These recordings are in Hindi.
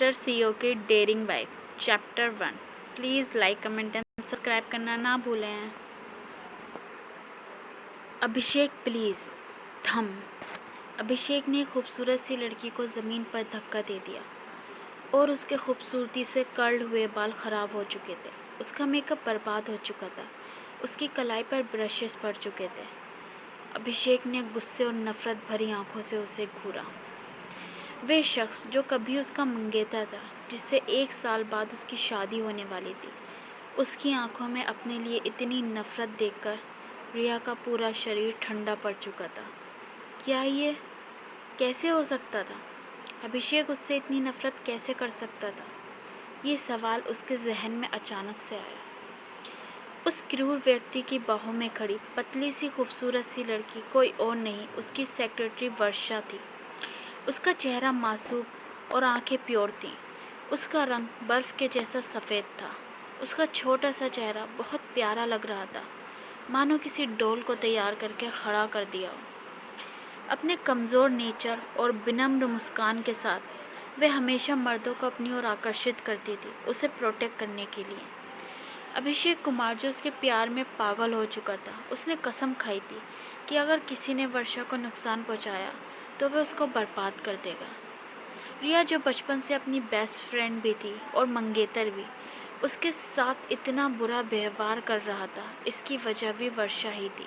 मिस्टर सीओ की daring wife chapter 1। Please like comment and subscribe करना ना भूलें। अभिषेक प्लीज़ थम। अभिषेक ने खूबसूरत सी लड़की को ज़मीन पर धक्का दे दिया और उसके खूबसूरती से कर्ल हुए बाल ख़राब हो चुके थे। उसका मेकअप बर्बाद हो चुका था। उसकी कलाई पर ब्रशेस पड़ चुके थे। अभिषेक ने गुस्से और नफ़रत भरी आंखों से उसे घूरा। वे शख्स जो कभी उसका मंगेतर था, जिससे 1 साल बाद उसकी शादी होने वाली थी, उसकी आंखों में अपने लिए इतनी नफ़रत देखकर रिया का पूरा शरीर ठंडा पड़ चुका था। क्या ये कैसे हो सकता था? अभिषेक उससे इतनी नफ़रत कैसे कर सकता था? ये सवाल उसके जहन में अचानक से आया। उस क्रूर व्यक्ति की बाहों में खड़ी पतली सी खूबसूरत सी लड़की कोई और नहीं, उसकी सेक्रेटरी वर्षा थी। उसका चेहरा मासूम और आंखें प्योर थीं। उसका रंग बर्फ़ के जैसा सफ़ेद था। उसका छोटा सा चेहरा बहुत प्यारा लग रहा था, मानो किसी डॉल को तैयार करके खड़ा कर दिया हो। अपने कमज़ोर नेचर और विनम्र मुस्कान के साथ वह हमेशा मर्दों को अपनी ओर आकर्षित करती थी, उसे प्रोटेक्ट करने के लिए। अभिषेक कुमार जो उसके प्यार में पागल हो चुका था, उसने कसम खाई थी कि अगर किसी ने वर्षा को नुकसान पहुंचाया तो वह उसको बर्बाद कर देगा। रिया जो बचपन से अपनी बेस्ट फ्रेंड भी थी और मंगेतर भी, उसके साथ इतना बुरा व्यवहार कर रहा था, इसकी वजह भी वर्षा ही थी।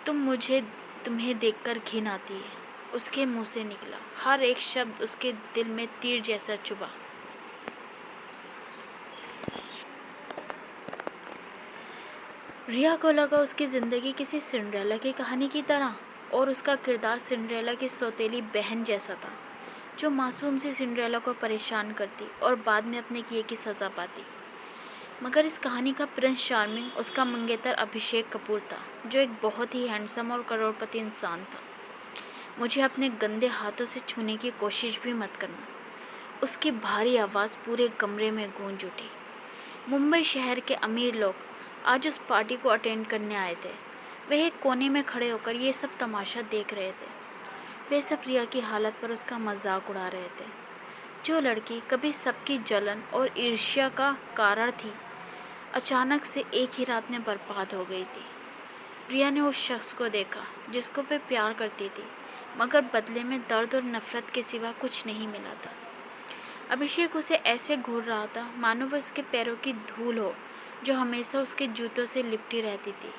तुम्हें देखकर घिन आती है, उसके मुंह से निकला। हर एक शब्द उसके दिल में तीर जैसा चुभा। रिया को लगा उसकी ज़िंदगी किसी सिंड्रेला की कहानी की तरह, और उसका किरदार सिंड्रेला की सौतेली बहन जैसा था, जो मासूम सी सिंड्रेला को परेशान करती और बाद में अपने किए की सज़ा पाती। मगर इस कहानी का प्रिंस चार्मिंग उसका मंगेतर अभिषेक कपूर था, जो एक बहुत ही हैंडसम और करोड़पति इंसान था। मुझे अपने गंदे हाथों से छूने की कोशिश भी मत करना। उसकी भारी आवाज़ पूरे कमरे में गूंज उठी। मुंबई शहर के अमीर लोग आज उस पार्टी को अटेंड करने आए थे। वे एक कोने में खड़े होकर ये सब तमाशा देख रहे थे। वे सब रिया की हालत पर उसका मजाक उड़ा रहे थे। जो लड़की कभी सबकी जलन और ईर्ष्या का कारण थी, अचानक से एक ही रात में बर्बाद हो गई थी। रिया ने उस शख्स को देखा जिसको वे प्यार करती थी, मगर बदले में दर्द और नफरत के सिवा कुछ नहीं मिला था। अभिषेक उसे ऐसे घूर रहा था मानो वह उसके पैरों की धूल हो, जो हमेशा उसके जूतों से लिपटी रहती थी।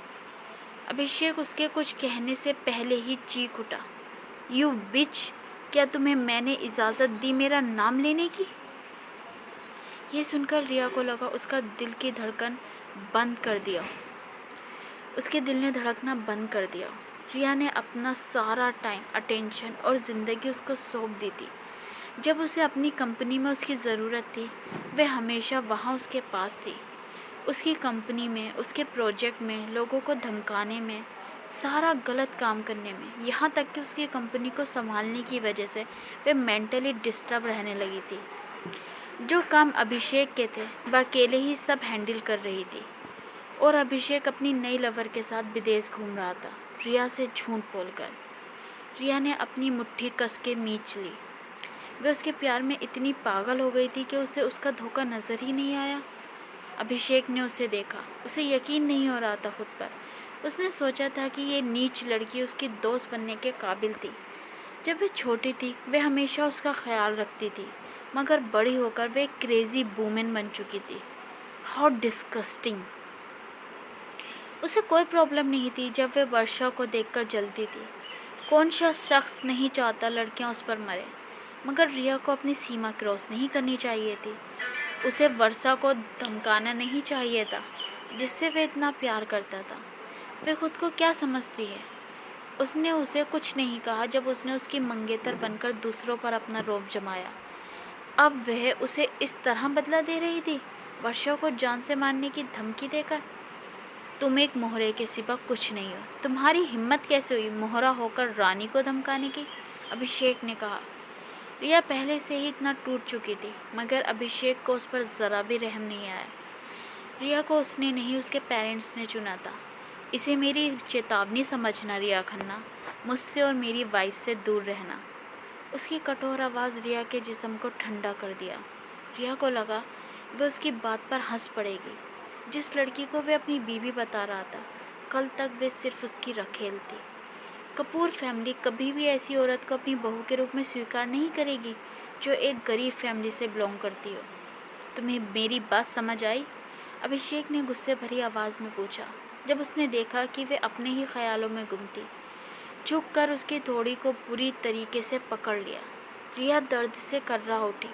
अभिषेक उसके कुछ कहने से पहले ही चीख उठा, यू बिच! क्या तुम्हें मैंने इजाज़त दी मेरा नाम लेने की? ये सुनकर रिया को लगा उसका दिल की धड़कन बंद कर दिया। उसके दिल ने धड़कना बंद कर दिया। रिया ने अपना सारा टाइम, अटेंशन और ज़िंदगी उसको सौंप दी थी। जब उसे अपनी कंपनी में उसकी ज़रूरत थी, वह हमेशा वहाँ उसके पास थी। उसकी कंपनी में, उसके प्रोजेक्ट में, लोगों को धमकाने में, सारा गलत काम करने में, यहाँ तक कि उसकी कंपनी को संभालने की वजह से वह मेंटली डिस्टर्ब रहने लगी थी। जो काम अभिषेक के थे वह अकेले ही सब हैंडल कर रही थी, और अभिषेक अपनी नई लवर के साथ विदेश घूम रहा था, रिया से झूठ बोलकर। रिया ने अपनी मुट्ठी कस के मींच ली। वह उसके प्यार में इतनी पागल हो गई थी कि उसे उसका धोखा नज़र ही नहीं आया। अभिषेक ने उसे देखा, उसे यकीन नहीं हो रहा था खुद पर। उसने सोचा था कि ये नीच लड़की उसकी दोस्त बनने के काबिल थी। जब वह छोटी थी वह हमेशा उसका ख्याल रखती थी, मगर बड़ी होकर वह एक क्रेजी वूमेन बन चुकी थी। How disgusting! उसे कोई प्रॉब्लम नहीं थी जब वह वर्षा को देखकर जलती थी। कौन सा शख्स नहीं चाहता लड़कियां उस पर मरे, मगर रिया को अपनी सीमा क्रॉस नहीं करनी चाहिए थी। उसे वर्षा को धमकाना नहीं चाहिए था, जिससे वह इतना प्यार करता था। वह खुद को क्या समझती है? उसने उसे कुछ नहीं कहा जब उसने उसकी मंगेतर बनकर दूसरों पर अपना रौब जमाया। अब वह उसे इस तरह बदला दे रही थी, वर्षा को जान से मारने की धमकी देकर। तुम एक मोहरे के सिवा कुछ नहीं हो। तुम्हारी हिम्मत कैसे हुई मोहरा होकर रानी को धमकाने की? अभिषेक ने कहा। रिया पहले से ही इतना टूट चुकी थी, मगर अभिषेक को उस पर ज़रा भी रहम नहीं आया। रिया को उसने नहीं, उसके पेरेंट्स ने चुना था। इसे मेरी चेतावनी समझना रिया खन्ना, मुझसे और मेरी वाइफ से दूर रहना। उसकी कठोर आवाज़ रिया के जिस्म को ठंडा कर दिया। रिया को लगा वह उसकी बात पर हंस पड़ेगी। जिस लड़की को वे अपनी बीवी बता रहा था, कल तक वे सिर्फ उसकी रखेल थी। कपूर फैमिली कभी भी ऐसी औरत को अपनी बहू के रूप में स्वीकार नहीं करेगी जो एक गरीब फैमिली से बिलोंग करती हो। तुम्हें मेरी बात समझ आई? अभिषेक ने गुस्से भरी आवाज़ में पूछा, जब उसने देखा कि वे अपने ही ख्यालों में गुम थी। झुक कर उसकी थोड़ी को पूरी तरीके से पकड़ लिया। रिया दर्द से कर्रा उठी,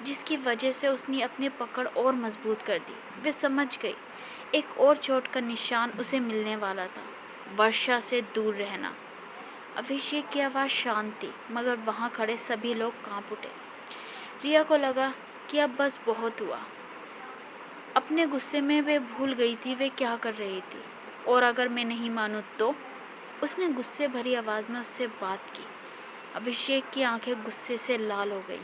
जिसकी वजह से उसने अपनी पकड़ और मजबूत कर दी। वे समझ गई, एक और चोट का निशान उसे मिलने वाला था, वर्षा से दूर रहना। अभिषेक की आवाज़ शांत थी, मगर वहाँ खड़े सभी लोग कांप उठे। रिया को लगा कि अब बस बहुत हुआ। अपने गुस्से में वे भूल गई थी वे क्या कर रही थी। और अगर मैं नहीं मानूं तो? उसने गुस्से भरी आवाज़ में उससे बात की। अभिषेक की आंखें गुस्से से लाल हो गईं।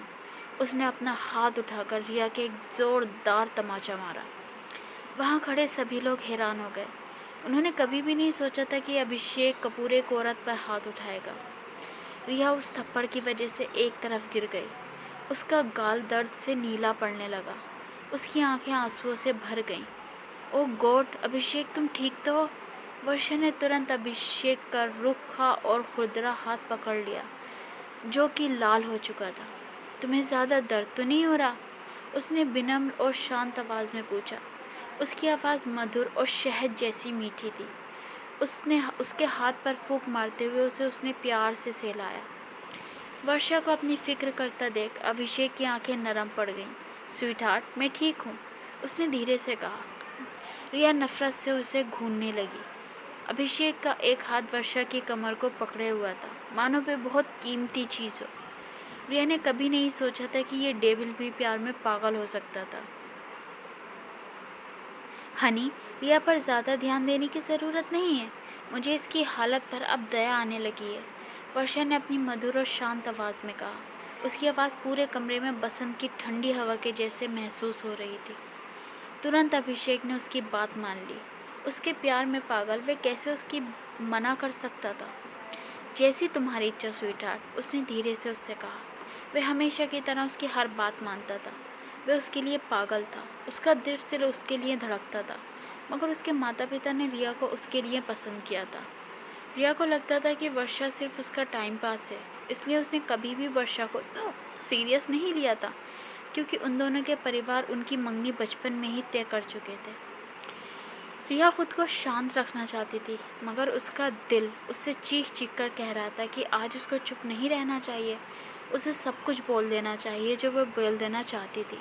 उसने अपना हाथ उठाकर रिया के एक जोरदार तमाचा मारा। वहाँ खड़े सभी लोग हैरान हो गए। उन्होंने कभी भी नहीं सोचा था कि अभिषेक कपूर एक औरत पर हाथ उठाएगा। रिया उस थप्पड़ की वजह से एक तरफ गिर गई। उसका गाल दर्द से नीला पड़ने लगा। उसकी आंखें आंसुओं से भर गईं। ओह गॉड, अभिषेक तुम ठीक तो हो? वर्षा ने तुरंत अभिषेक का रूखा और खुरदरा हाथ पकड़ लिया, जो कि लाल हो चुका था। तुम्हें ज़्यादा दर्द तो नहीं हो रहा? उसने विनम्र और शांत आवाज़ में पूछा। उसकी आवाज़ मधुर और शहद जैसी मीठी थी। उसने उसके हाथ पर फूंक मारते हुए उसे उसने प्यार से सहलाया। वर्षा को अपनी फिक्र करता देख अभिषेक की आंखें नरम पड़ गईं। स्वीटहार्ट, मैं ठीक हूँ, उसने धीरे से कहा। रिया नफरत से उसे घूरने लगी। अभिषेक का एक हाथ वर्षा की कमर को पकड़े हुआ था, मानो वे बहुत कीमती चीज़ हो। रिया ने कभी नहीं सोचा था कि ये डेविल भी प्यार में पागल हो सकता था। हनी, रिया पर ज़्यादा ध्यान देने की ज़रूरत नहीं है। मुझे इसकी हालत पर अब दया आने लगी है, वर्षा ने अपनी मधुर और शांत आवाज़ में कहा। उसकी आवाज़ पूरे कमरे में बसंत की ठंडी हवा के जैसे महसूस हो रही थी। तुरंत अभिषेक ने उसकी बात मान ली। उसके प्यार में पागल वे कैसे उसकी मना कर सकता था? जैसी तुम्हारी इच्छा स्वीटहार्ट, उसने धीरे से उससे कहा। वे हमेशा की तरह उसकी हर बात मानता था। वह उसके लिए पागल था, उसका दिल सिर्फ उसके लिए धड़कता था। मगर उसके माता पिता ने रिया को उसके लिए पसंद किया था। रिया को लगता था कि वर्षा सिर्फ उसका टाइम पास है, इसलिए उसने कभी भी वर्षा को सीरियस नहीं लिया था, क्योंकि उन दोनों के परिवार उनकी मंगनी बचपन में ही तय कर चुके थे। रिया खुद को शांत रखना चाहती थी, मगर उसका दिल उससे चीख चीख कर कह रहा था कि आज उसको चुप नहीं रहना चाहिए। उसे सब कुछ बोल देना चाहिए जो वह बोल देना चाहती थी।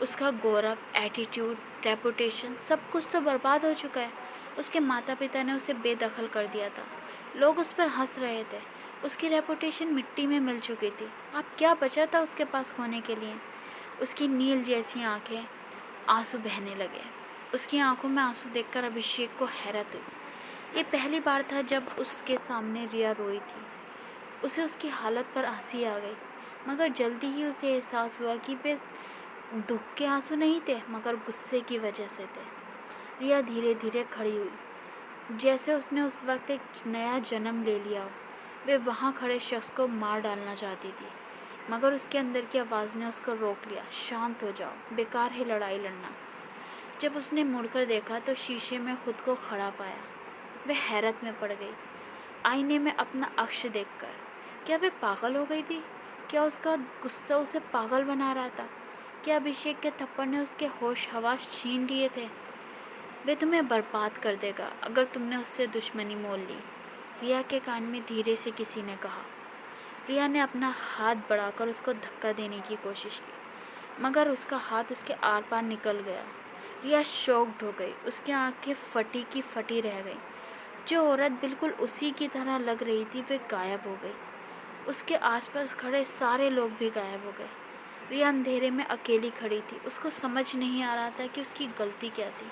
उसका गौरव, एटीट्यूड, रेपुटेशन सब कुछ तो बर्बाद हो चुका है। उसके माता पिता ने उसे बेदखल कर दिया था। लोग उस पर हंस रहे थे। उसकी रेपुटेशन मिट्टी में मिल चुकी थी। अब क्या बचा था उसके पास खोने के लिए? उसकी नील जैसी आंखें, आंसू बहने लगे। उसकी आंखों में आंसू देखकर अभिषेक को हैरत हुई। ये पहली बार था जब उसके सामने रिया रोई थी। उसे उसकी हालत पर हंसी आ गई, मगर जल्दी ही उसे एहसास हुआ कि वे दुख के आंसू नहीं थे, मगर गुस्से की वजह से थे। रिया धीरे धीरे खड़ी हुई, जैसे उसने उस वक्त एक नया जन्म ले लिया हो। वे वहाँ खड़े शख्स को मार डालना चाहती थी, मगर उसके अंदर की आवाज़ ने उसको रोक लिया। शांत हो जाओ, बेकार है लड़ाई लड़ना। जब उसने मुड़कर देखा तो शीशे में खुद को खड़ा पाया। वह हैरत में पड़ गई, आईने में अपना अक्स देखकर। क्या वह पागल हो गई थी? क्या उसका गुस्सा उसे पागल बना रहा था? क्या अभिषेक के थप्पड़ ने उसके होश हवास छीन लिए थे? वह तुम्हें बर्बाद कर देगा अगर तुमने उससे दुश्मनी मोल ली, रिया के कान में धीरे से किसी ने कहा। रिया ने अपना हाथ बढ़ाकर उसको धक्का देने की कोशिश की, मगर उसका हाथ उसके आर पार निकल गया। रिया शॉक्ड हो गई। उसकी आंखें फटी की फटी रह गईं। जो औरत बिल्कुल उसी की तरह लग रही थी वे गायब हो गई। उसके आसपास खड़े सारे लोग भी गायब हो गए। रिया अंधेरे में अकेली खड़ी थी। उसको समझ नहीं आ रहा था कि उसकी गलती क्या थी।